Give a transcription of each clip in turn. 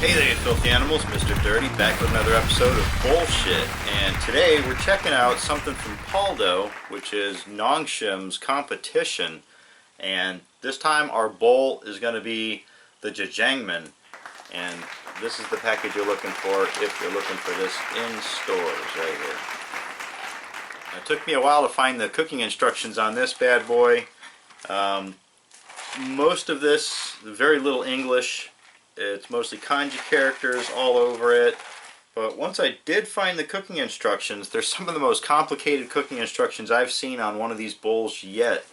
Hey there, you filthy animals, Mr. Dirty, back with another episode of Bullshit. And today we're checking out something from Paldo, which is Nongshim's competition. And this time our bowl is going to be the Jjajangmen. And this is the package you're looking for if you're looking for this in stores right here. It took me a while to find the cooking instructions on this bad boy. Most of this, very little English. It's mostly kanji characters all over it. But once I did find the cooking instructions, there's some of the most complicated cooking instructions I've seen on one of these bowls yet.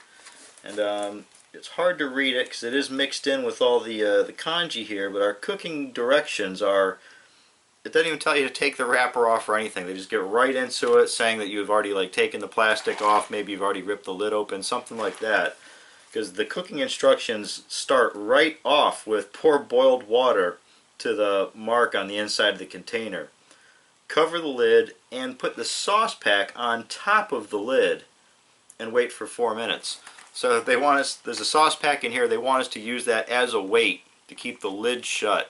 And it's hard to read it because it is mixed in with all the kanji here, but our cooking directions are, it doesn't even tell you to take the wrapper off or anything. They just get right into it, saying that you've already taken the plastic off, maybe you've already ripped the lid open, something like that. Because the cooking instructions start right off with pour boiled water to the mark on the inside of the container. Cover the lid and put the sauce pack on top of the lid and wait for 4 minutes. So they want us, there's a sauce pack in here, they want us to use that as a weight to keep the lid shut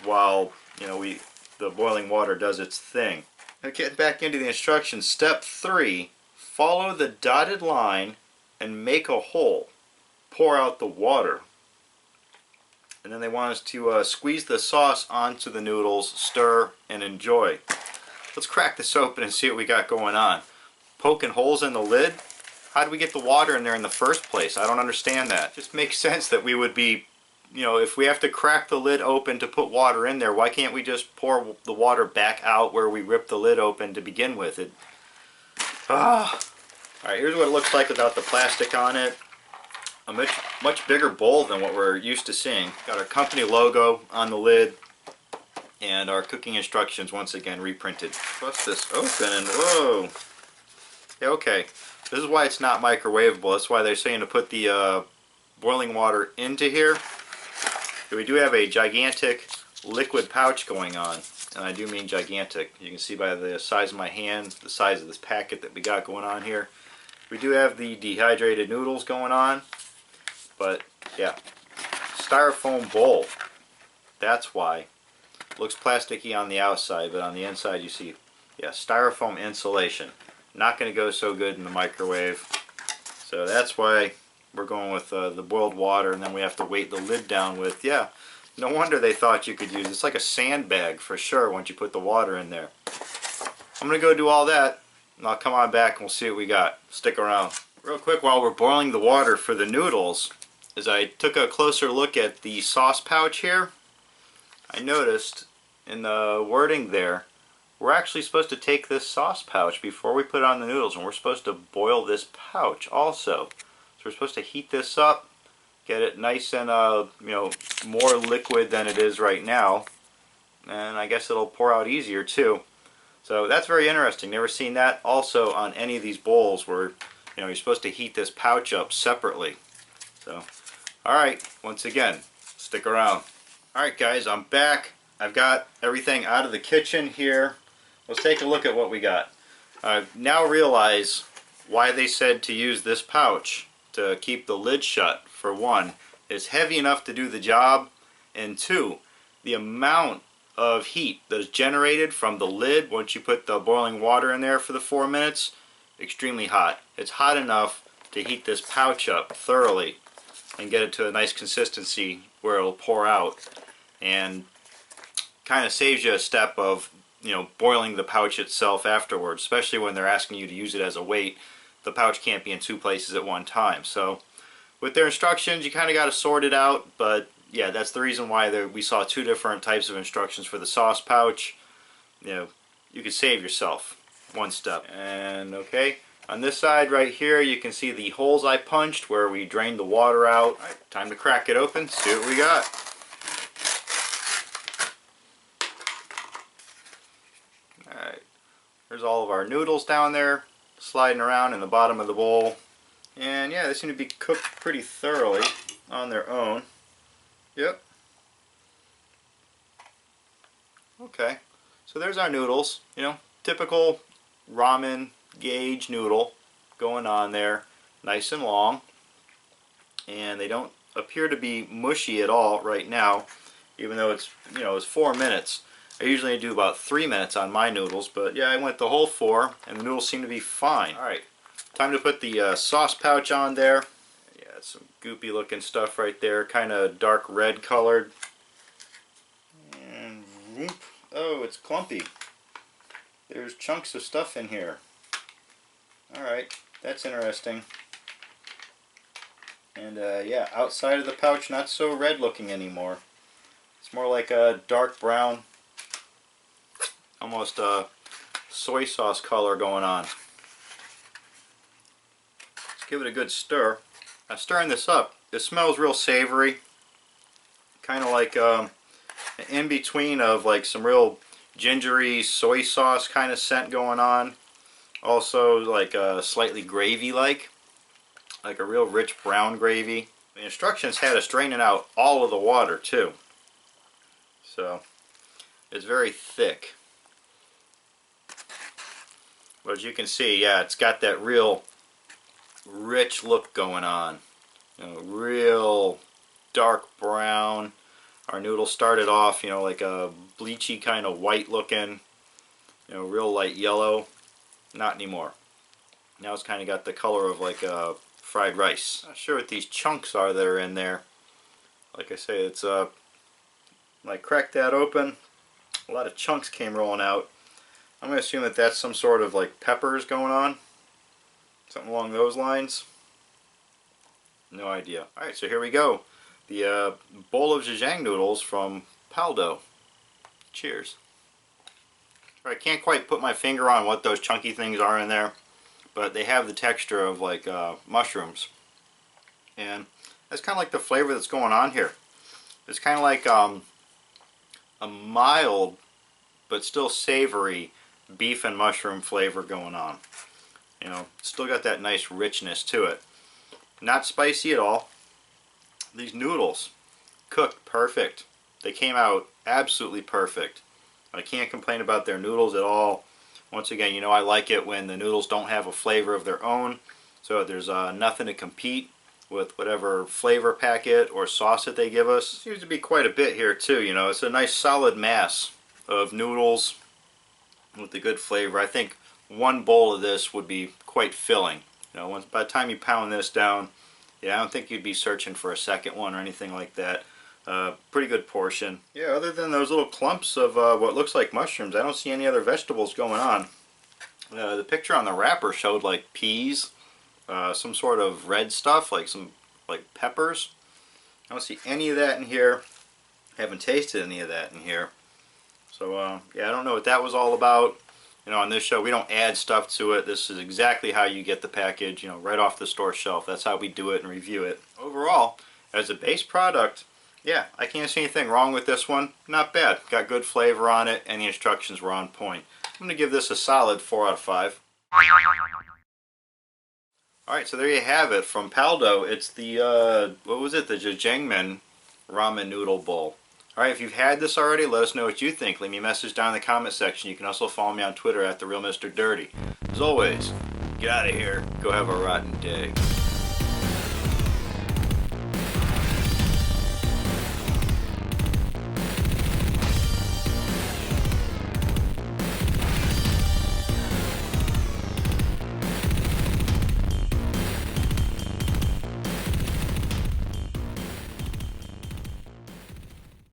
while the boiling water does its thing. Now getting back into the instructions, step 3, follow the dotted line and make a hole. Pour out the water. And then they want us to squeeze the sauce onto the noodles, stir, and enjoy. Let's crack this open and see what we got going on. Poking holes in the lid? How do we get the water in there in the first place? I don't understand that. It just makes sense that we would be, if we have to crack the lid open to put water in there, why can't we just pour the water back out where we ripped the lid open to begin with? Alright, here's what it looks like without the plastic on it. A much bigger bowl than what we're used to seeing. Got our company logo on the lid and our cooking instructions once again reprinted. Bust this open and whoa! Yeah, okay, this is why it's not microwavable. That's why they're saying to put the boiling water into here. We do have a gigantic liquid pouch going on, and I do mean gigantic. You can see by the size of my hand, the size of this packet that we got going on here. We do have the dehydrated noodles going on. But yeah, styrofoam bowl. That's why. Looks plasticky on the outside, but on the inside you see, yeah, styrofoam insulation. Not going to go so good in the microwave. So that's why we're going with the boiled water, and then we have to weight the lid down with, yeah, no wonder they thought you could use it. It's like a sandbag for sure once you put the water in there. I'm going to go do all that, and I'll come on back and we'll see what we got. Stick around. Real quick, while we're boiling the water for the noodles, as I took a closer look at the sauce pouch here, I noticed in the wording there, we're actually supposed to take this sauce pouch before we put it on the noodles, and we're supposed to boil this pouch also. So we're supposed to heat this up, get it nice and more liquid than it is right now, and I guess it'll pour out easier too. So that's very interesting. Never seen that also on any of these bowls where you're supposed to heat this pouch up separately. So, alright, once again, stick around. Alright guys, I'm back. I've got everything out of the kitchen here. Let's take a look at what we got. I now realize why they said to use this pouch to keep the lid shut. For one, it's heavy enough to do the job, and two, the amount of heat that is generated from the lid once you put the boiling water in there for the 4 minutes, extremely hot. It's hot enough to heat this pouch up thoroughly and get it to a nice consistency where it'll pour out, and kind of saves you a step of boiling the pouch itself afterwards, especially when they're asking you to use it as a weight. The pouch can't be in 2 places at one time. So with their instructions, you kind of got to sort it out, but yeah, that's the reason why we saw 2 different types of instructions for the sauce pouch. You could save yourself 1 step. And okay, on this side right here, you can see the holes I punched where we drained the water out. All right, time to crack it open, see what we got. Alright, there's all of our noodles down there sliding around in the bottom of the bowl. And yeah, they seem to be cooked pretty thoroughly on their own. Yep. Okay, so there's our noodles. Typical ramen gauge noodle going on there, nice and long, and they don't appear to be mushy at all right now. even though it's, you know, it's 4 minutes. I usually do about 3 minutes on my noodles, but yeah, I went the whole 4, and the noodles seem to be fine. Alright, time to put the sauce pouch on there. Yeah, it's some goopy looking stuff right there, kind of dark red colored. And whoop. Oh, it's clumpy. There's chunks of stuff in here. Alright, that's interesting. And yeah, outside of the pouch, not so red looking anymore. It's more like a dark brown, almost a soy sauce color going on. Let's give it a good stir. Now, stirring this up, it smells real savory. Kind of like an in-between of like some real gingery soy sauce kind of scent going on. Also like slightly gravy-like a real rich brown gravy. The instructions had us draining out all of the water too. So it's very thick. But as you can see, yeah, it's got that real rich look going on. You know, real dark brown. Our noodle started off, you know, like a bleachy kind of white looking, you know, real light yellow. Not anymore. Now it's kind of got the color of like fried rice. Not sure what these chunks are that are in there. Like I say, it's when I cracked that open, a lot of chunks came rolling out. I'm going to assume that that's some sort of like peppers going on. Something along those lines. No idea. Alright, so here we go. The bowl of jjajang noodles from Paldo. Cheers. I can't quite put my finger on what those chunky things are in there, but they have the texture of like mushrooms. And that's kind of like the flavor that's going on here. It's kind of like a mild but still savory beef and mushroom flavor going on. You know, still got that nice richness to it. Not spicy at all. These noodles cooked perfect. They came out absolutely perfect. I can't complain about their noodles at all. Once again, you know, I like it when the noodles don't have a flavor of their own, so there's nothing to compete with whatever flavor packet or sauce that they give us. Seems to be quite a bit here too, you know. It's a nice solid mass of noodles with the good flavor. I think one bowl of this would be quite filling. You know, by the time you pound this down, yeah, I don't think you'd be searching for a second one or anything like that. Pretty good portion. Yeah, other than those little clumps of what looks like mushrooms, I don't see any other vegetables going on. The picture on the wrapper showed like peas, some sort of red stuff, like some like peppers. I don't see any of that in here. Haven't tasted any of that in here. So yeah, I don't know what that was all about. You know, on this show we don't add stuff to it. This is exactly how you get the package, you know, right off the store shelf. That's how we do it and review it. Overall, as a base product, yeah, I can't see anything wrong with this one. Not bad. Got good flavor on it, and the instructions were on point. I'm going to give this a solid 4 out of 5. Alright, so there you have it from Paldo. It's the, what was it? The Jjajangmen Ramen Noodle Bowl. Alright, if you've had this already, let us know what you think. Leave me a message down in the comment section. You can also follow me on Twitter at TheRealMrDirty. As always, get out of here. Go have a rotten day.